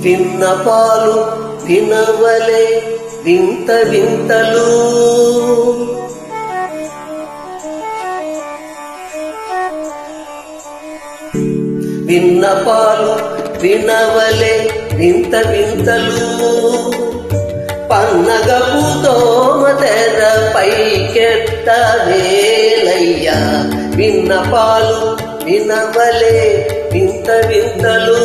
విన్నపాలు వినవలే వింత వింతలు విన్నపాలు వినవలే వింత వింతలు పన్నగపు దోమ తెర పైకెత్త వేలయ్యా విన్నపాలు వినవలే వింత వింతలు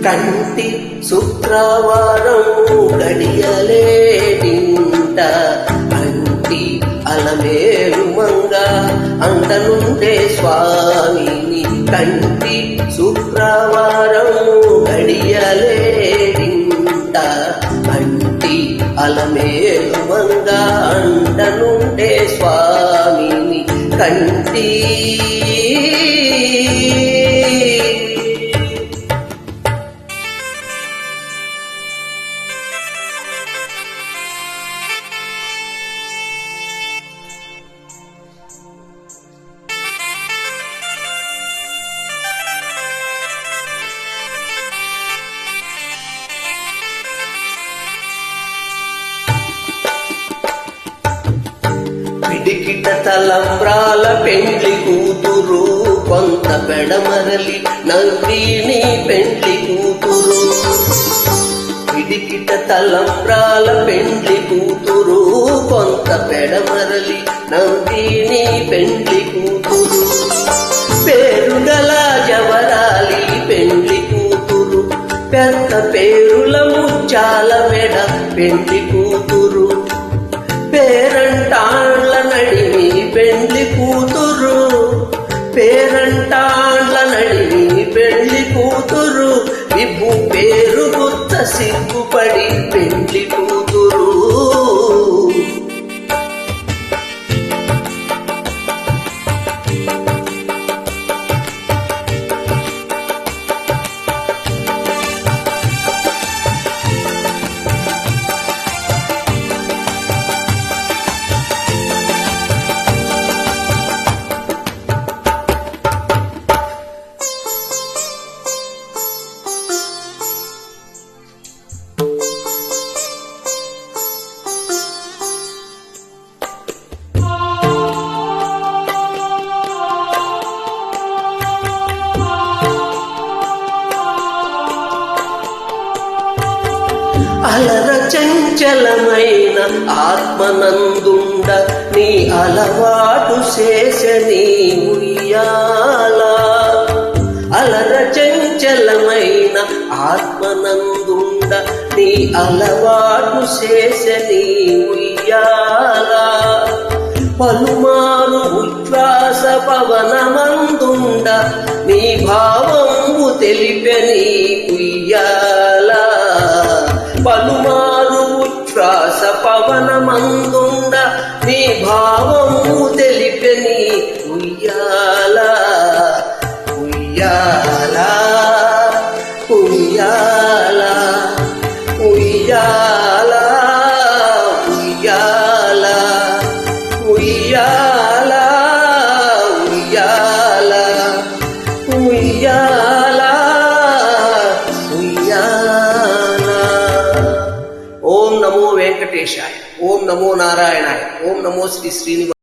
కంటి శుక్రవారం గడియలేడింట అంటి అలమేలు మంగ అండనుండే స్వామిని కంటి శుక్రవారం గడియలేడింట అంటి అలమేలు మంగ అండనుండే స్వామిని కంటి పిడికిట తలంబ్రాల పెండ్లి కూతురు కొంత పెడమరలి నవ్విని పెండ్లి కూతురు పిడికిట తలంబ్రాల పెండ్లి కూతురు కొంత పెడమరలి నవ్విని పెండ్లి కూతురు పేరుగల జవరాలి పెండ్లి కూతురు పెద్ద పేరుల ముచ్చాల మెడ పెండ్లి కూతురు పేరంటాళ్ళ నడిమి పెండ్లి కూతురు పేరంటాళ్ళ నడిమి పెండ్లి కూతురు విభు పేరు గుర్త సిగ్గుపడి పెండ్లి కూతురు అలర చంచలమైన ఆత్మనందుండ నీ అలవాటు చేసని ఉయ్యాల అలర చంచలమైన ఆత్మనందుండ నీ అలవాటు చేసని ఉయ్యాల పలుమారు ఉచ్ఛ్వాస పవనమందుండ నీ భావంబు తెలిపెని ఉయ్యాల పలుమారు ఉచ్ఛ్వాస పవనమందుండ నీ భావము తెలిపెని ఉయ్యాల ఉయ్యాల ఉయ్యాల ఉయ్యాల ఉయ్యాల ఉయ్యాల ఉయ్యాల ఉయ్యాల ఉయ్యాల ఓం నమో వెంకటేశాయ ఓం నమో నారాయణాయ ఓం నమో శ్రీ శ్రీనివాస